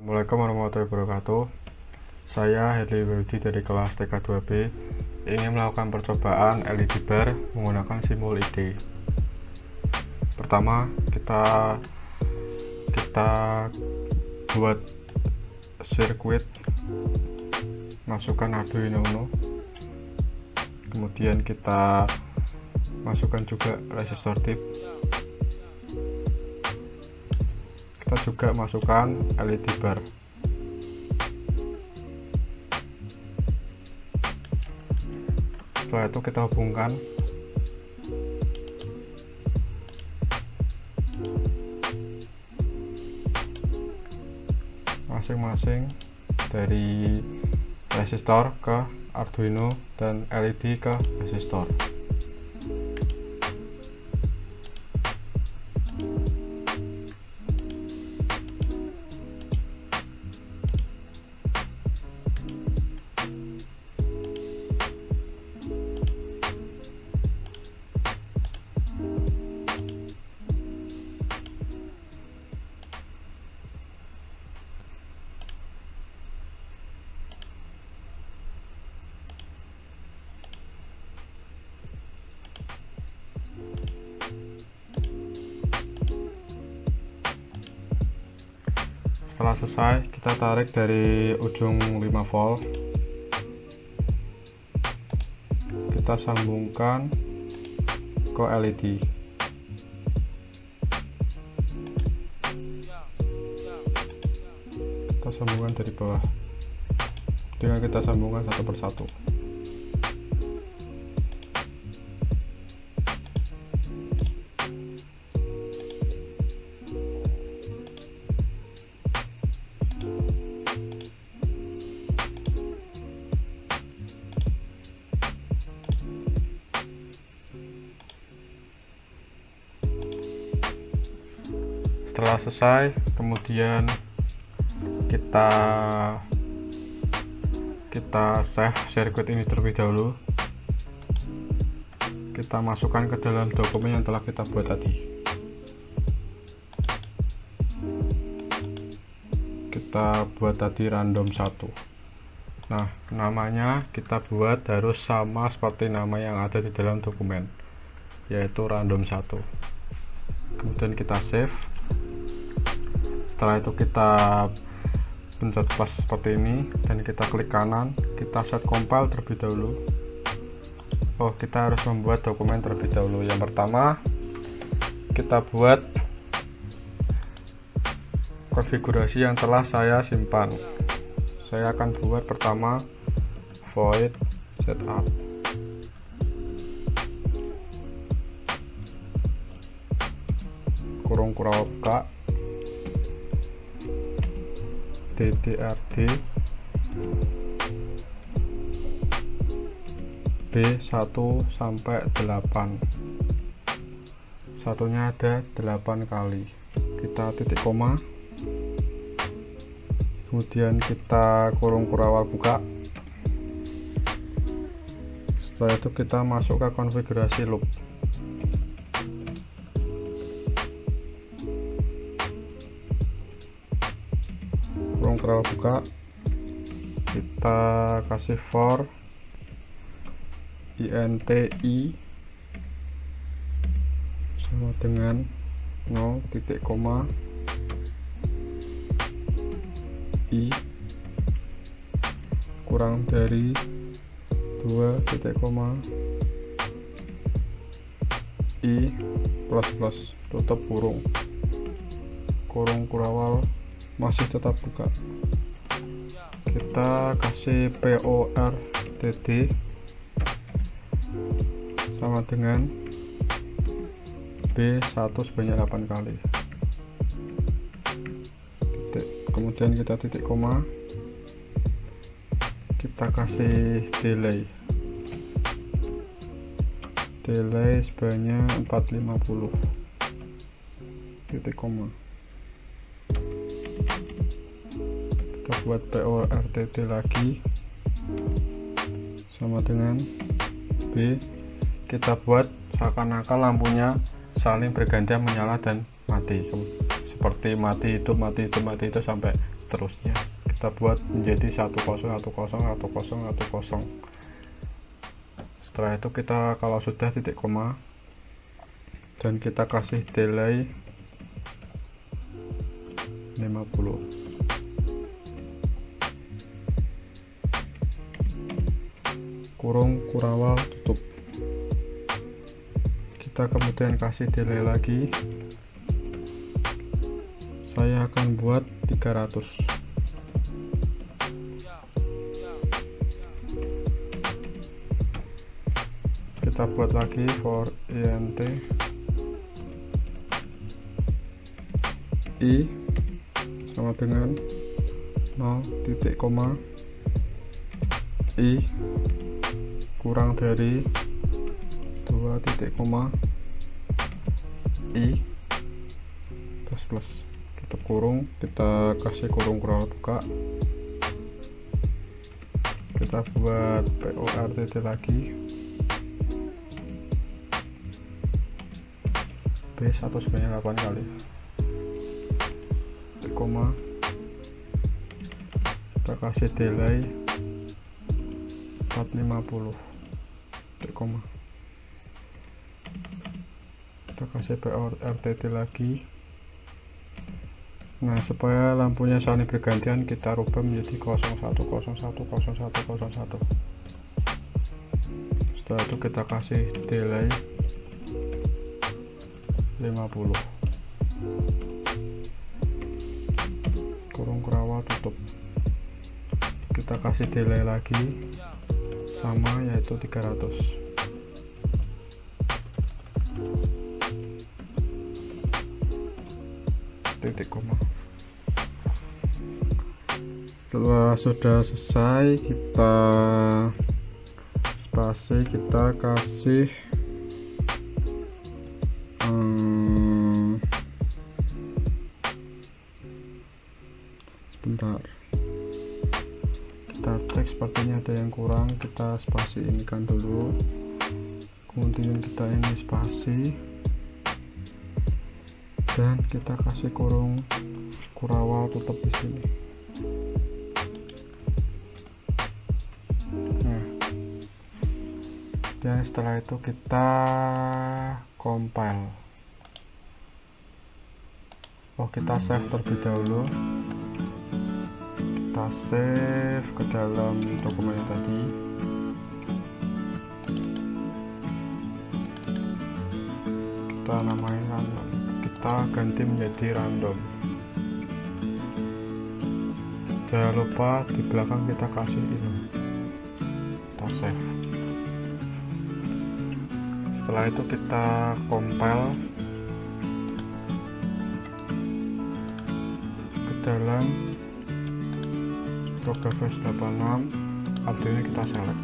Assalamualaikum warahmatullahi wabarakatuh. Saya Herli Widi dari kelas TK2B ingin melakukan percobaan LED bar menggunakan simbol ID. Pertama, kita buat sirkuit, masukkan Arduino Uno, kemudian kita masukkan juga resistor tip, kita juga masukkan LED bar. Setelah itu kita hubungkan masing-masing dari resistor ke Arduino dan LED ke resistor. Setelah selesai, kita tarik dari ujung 5 volt, kita sambungkan ke LED. Kita sambungkan dari bawah dengan kita sambungkan satu persatu. Setelah selesai, kemudian kita save sirkuit ini terlebih dahulu. Kita masukkan ke dalam dokumen yang telah kita buat tadi. Kita buat tadi random 1. Nah, namanya kita buat harus sama seperti nama yang ada di dalam dokumen, yaitu random 1. Kemudian kita save. Setelah itu kita pencet plus seperti ini dan kita klik kanan, kita set compile terlebih dahulu. Kita harus membuat dokumen terlebih dahulu. Yang pertama, kita buat konfigurasi yang telah saya simpan. Saya akan buat pertama void setup, kurung buka, DDRD B1 sampai 8. Satunya ada 8 kali. Kita titik koma, kemudian kita kurung kurawal buka. Setelah itu kita masuk ke konfigurasi loop. Kurung kurawal buka, kita kasih for INTI sama dengan 0 titik koma I kurang dari 2 titik koma I plus tutup kurung kurawal masih tetap buka. Kita kasih PORTD sama dengan B1 sebanyak 8 kali. Kemudian kita titik koma, kita kasih delay sebanyak 450 titik koma. Kita buat PORTD lagi sama dengan B. Kita buat seakan-akan lampunya saling bergantian menyala dan mati, seperti mati itu sampai seterusnya. Kita buat menjadi 1010101010. Setelah itu kita kalau sudah titik koma dan kita kasih delay 50. Kurung kurawal tutup. Kita kemudian kasih delay lagi. Saya akan buat 300. Kita buat lagi for int i sama dengan 0 titik koma i kurang dari 2 titik koma i plus tutup kurung. Kita kasih kurung kurawal buka. Kita buat PORTT lagi B1 sebanyak 8 kali titik koma. Kita kasih delay 450 titik koma. Kita kasih PORTT lagi. Nah, supaya lampunya saling bergantian kita rubah menjadi 0101010101. Setelah itu kita kasih delay 50. Kurung kurawal tutup. Kita kasih delay lagi sama, yaitu 300. Titik koma. Setelah sudah selesai, kita spasi, kita kasih sebentar, kita cek sepertinya ada yang kurang. Kita spasi ini kan dulu, kemudian kita ini spasi dan kita kasih kurung kurawal tutup di sini. Nah, dan setelah itu kita compile. Kita save terlebih dahulu. Kita save ke dalam dokumen tadi. Kita namain random. Kita ganti menjadi random. Jangan lupa di belakang kita kasih ini. Kita save. Setelah itu kita compile ke dalam program Flash 86. Arduino kita select.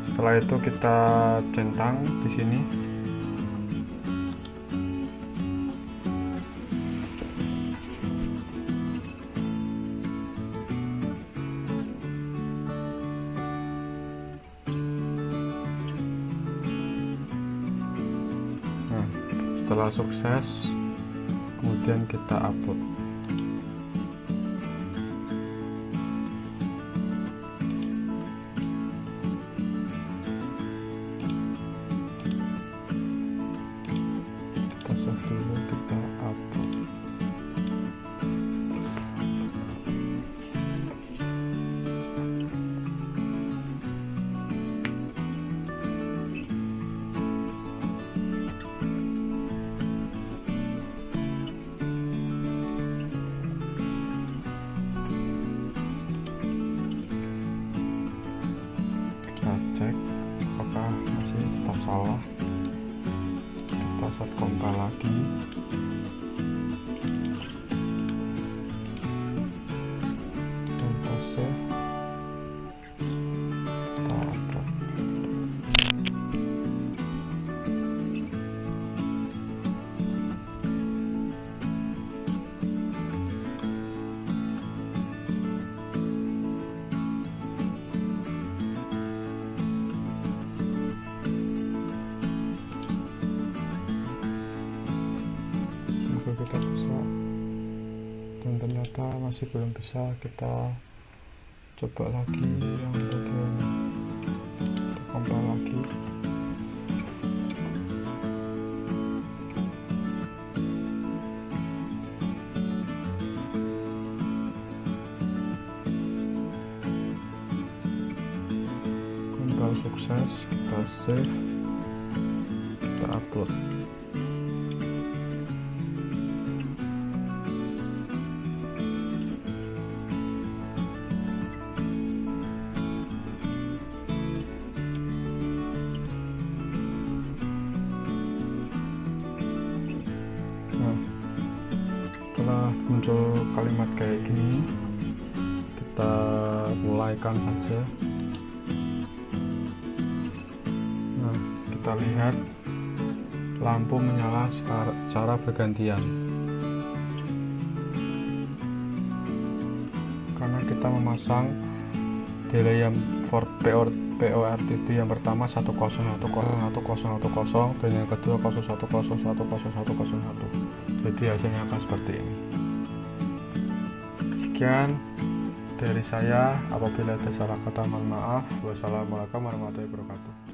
Setelah itu kita centang di sini. Nah, setelah sukses, kemudian kita upload. Dulu kita upload. ternyata masih belum bisa, kita coba lagi yang bagian compile lagi. Compile sukses, kita save, kita upload. Nah, setelah muncul kalimat kayak gini, kita mulaikan saja. Nah, kita lihat lampu menyala secara bergantian karena kita memasang delay yang PORTT yang pertama 10101010 dan yang kedua 01010101. Jadi hasilnya akan seperti ini. Sekian dari saya, apabila ada salah kata mohon maaf. Wassalamualaikum warahmatullahi wabarakatuh.